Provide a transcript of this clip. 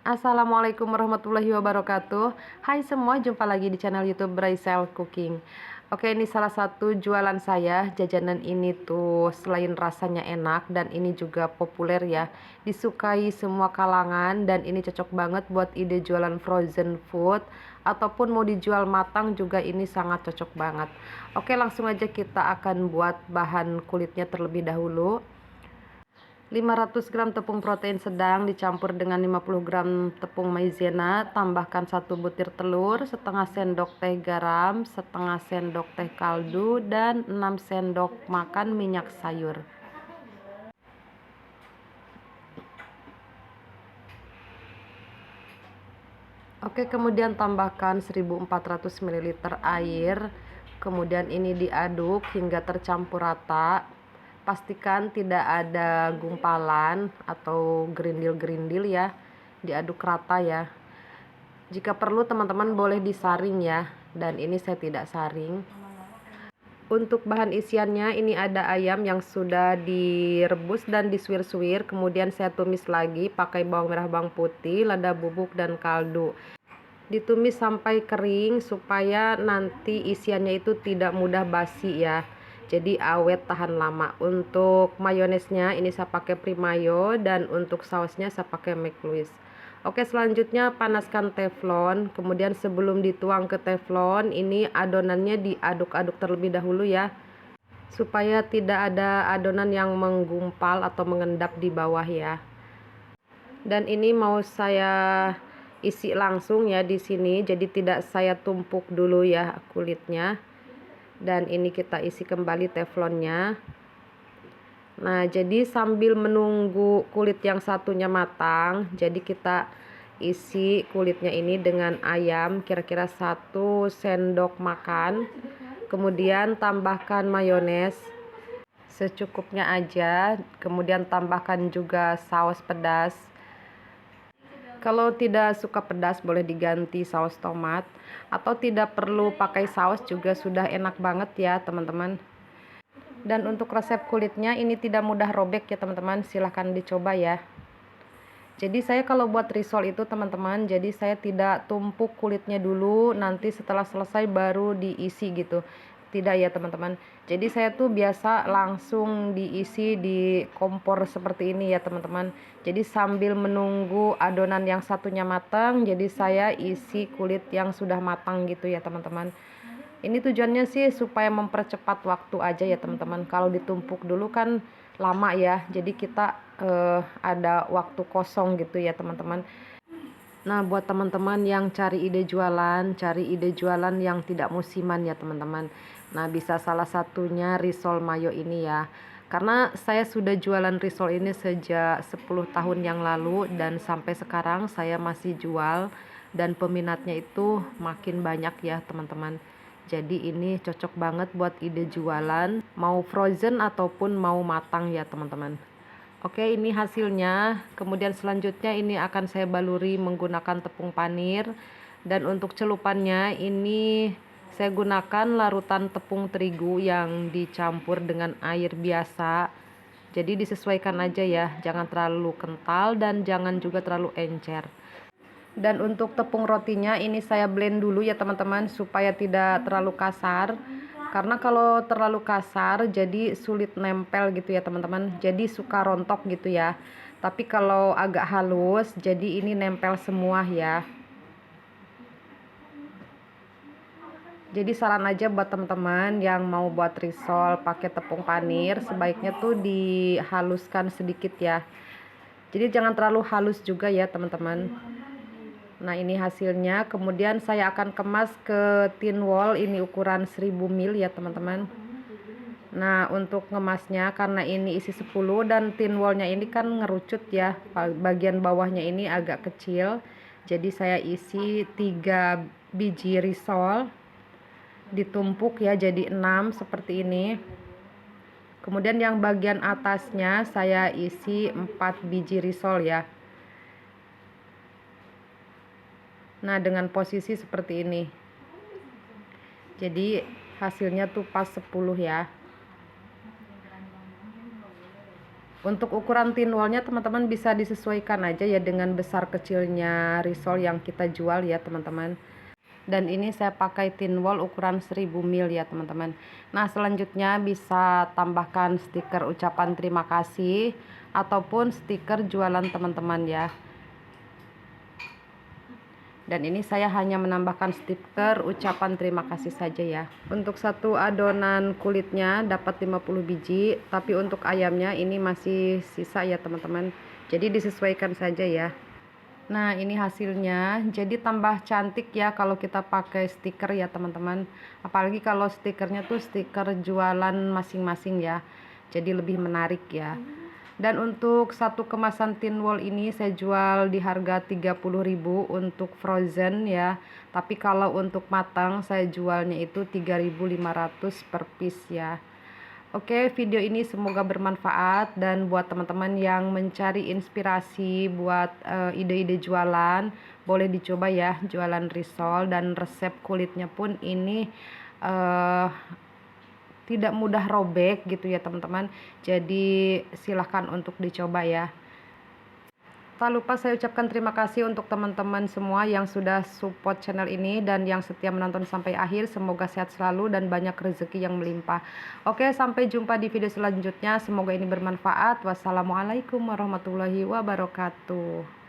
Assalamualaikum warahmatullahi wabarakatuh. Hai semua, jumpa lagi di channel YouTube Braisel Cooking. Oke, ini salah satu jualan saya. Jajanan ini tuh selain rasanya enak dan ini juga populer ya, disukai semua kalangan, dan ini cocok banget buat ide jualan frozen food ataupun mau dijual matang juga ini sangat cocok banget. Oke, langsung aja kita akan buat bahan kulitnya terlebih dahulu. 500 gram tepung protein sedang dicampur dengan 50 gram tepung maizena, tambahkan 1 butir telur, setengah sendok teh garam, setengah sendok teh kaldu, dan 6 sendok makan minyak sayur. Oke, kemudian tambahkan 1400 ml air. Kemudian ini diaduk hingga tercampur rata. Pastikan tidak ada gumpalan atau gerindil-gerindil ya. Diaduk rata ya. Jika perlu teman-teman boleh disaring ya. Dan ini saya tidak saring. Untuk bahan isiannya ini ada ayam yang sudah direbus dan disuir-suir. Kemudian saya tumis lagi pakai bawang merah, bawang putih, lada bubuk, dan kaldu. Ditumis sampai kering supaya nanti isiannya itu tidak mudah basi ya. Jadi awet tahan lama. Untuk mayonesnya ini saya pakai Primayo, dan untuk sausnya saya pakai McLouis. Oke, selanjutnya panaskan teflon. Kemudian sebelum dituang ke teflon, ini adonannya diaduk-aduk terlebih dahulu ya, supaya tidak ada adonan yang menggumpal atau mengendap di bawah ya. Dan ini mau saya isi langsung ya di sini, jadi tidak saya tumpuk dulu ya kulitnya. Dan ini kita isi kembali teflonnya. Nah, jadi sambil menunggu kulit yang satunya matang, jadi kita isi kulitnya ini dengan ayam kira-kira 1 sendok makan. Kemudian tambahkan mayones secukupnya aja. Kemudian tambahkan juga saus pedas. Kalau tidak suka pedas boleh diganti saus tomat, atau tidak perlu pakai saus juga sudah enak banget ya teman-teman. Dan untuk resep kulitnya ini tidak mudah robek ya teman-teman, silahkan dicoba ya. Jadi saya kalau buat risol itu teman-teman, jadi saya tidak tumpuk kulitnya dulu, nanti setelah selesai baru diisi gitu. Tidak ya teman-teman. Jadi saya tuh biasa langsung diisi di kompor seperti ini ya teman-teman. Jadi sambil menunggu adonan yang satunya matang, jadi saya isi kulit yang sudah matang gitu ya teman-teman. Ini tujuannya sih supaya mempercepat waktu aja ya teman-teman. Kalau ditumpuk dulu kan lama ya. Jadi kita ada waktu kosong gitu ya teman-teman. Nah, buat teman-teman yang cari ide jualan yang tidak musiman ya teman-teman. Nah, bisa salah satunya risol mayo ini ya. Karena saya sudah jualan risol ini sejak 10 tahun yang lalu, dan sampai sekarang saya masih jual, dan peminatnya itu makin banyak ya teman-teman. Jadi ini cocok banget buat ide jualan, mau frozen ataupun mau matang ya teman-teman. Oke, ini hasilnya. Kemudian selanjutnya ini akan saya baluri menggunakan tepung panir. Dan untuk celupannya ini saya gunakan larutan tepung terigu yang dicampur dengan air biasa. Jadi disesuaikan aja ya, jangan terlalu kental dan jangan juga terlalu encer. Dan untuk tepung rotinya ini saya blend dulu ya teman-teman, supaya tidak terlalu kasar. Karena kalau terlalu kasar jadi sulit nempel gitu ya teman-teman, jadi suka rontok gitu ya. Tapi kalau agak halus jadi ini nempel semua ya. Jadi saran aja buat teman-teman yang mau buat risol pakai tepung panir, sebaiknya tuh dihaluskan sedikit ya. Jadi jangan terlalu halus juga ya teman-teman. Nah, ini hasilnya. Kemudian saya akan kemas ke tin wall, ini ukuran 1000 ml ya teman-teman. Nah, untuk ngemasnya karena ini isi 10 dan tin wallnya ini kan ngerucut ya, bagian bawahnya ini agak kecil. Jadi saya isi 3 biji risol, ditumpuk ya jadi 6 seperti ini. Kemudian yang bagian atasnya saya isi 4 biji risol ya. Nah, dengan posisi seperti ini. Jadi hasilnya tuh pas 10 ya. Untuk ukuran tin wallnya teman-teman bisa disesuaikan aja ya dengan besar kecilnya risol yang kita jual ya teman-teman. Dan ini saya pakai tin wall ukuran 1000 mil ya teman-teman. Nah selanjutnya bisa tambahkan stiker ucapan terima kasih ataupun stiker jualan teman-teman ya. Dan ini saya hanya menambahkan stiker ucapan terima kasih saja ya. Untuk satu adonan kulitnya dapat 50 biji, tapi untuk ayamnya ini masih sisa ya teman-teman. Jadi disesuaikan saja ya. Nah ini hasilnya, jadi tambah cantik ya kalau kita pakai stiker ya teman-teman. Apalagi kalau stikernya tuh stiker jualan masing-masing ya, jadi lebih menarik ya. Dan untuk satu kemasan tin wall ini saya jual di harga 30.000 untuk frozen ya. Tapi kalau untuk matang saya jualnya itu 3.500 per piece ya. Oke, video ini semoga bermanfaat, dan buat teman-teman yang mencari inspirasi buat ide-ide jualan, boleh dicoba ya jualan risol, dan resep kulitnya pun ini eh, tidak mudah robek gitu ya teman-teman. Jadi silahkan untuk dicoba ya. Tak lupa saya ucapkan terima kasih untuk teman-teman semua yang sudah support channel ini dan yang setia menonton sampai akhir. Semoga sehat selalu dan banyak rezeki yang melimpah. Oke, sampai jumpa di video selanjutnya. Semoga ini bermanfaat. Wassalamualaikum warahmatullahi wabarakatuh.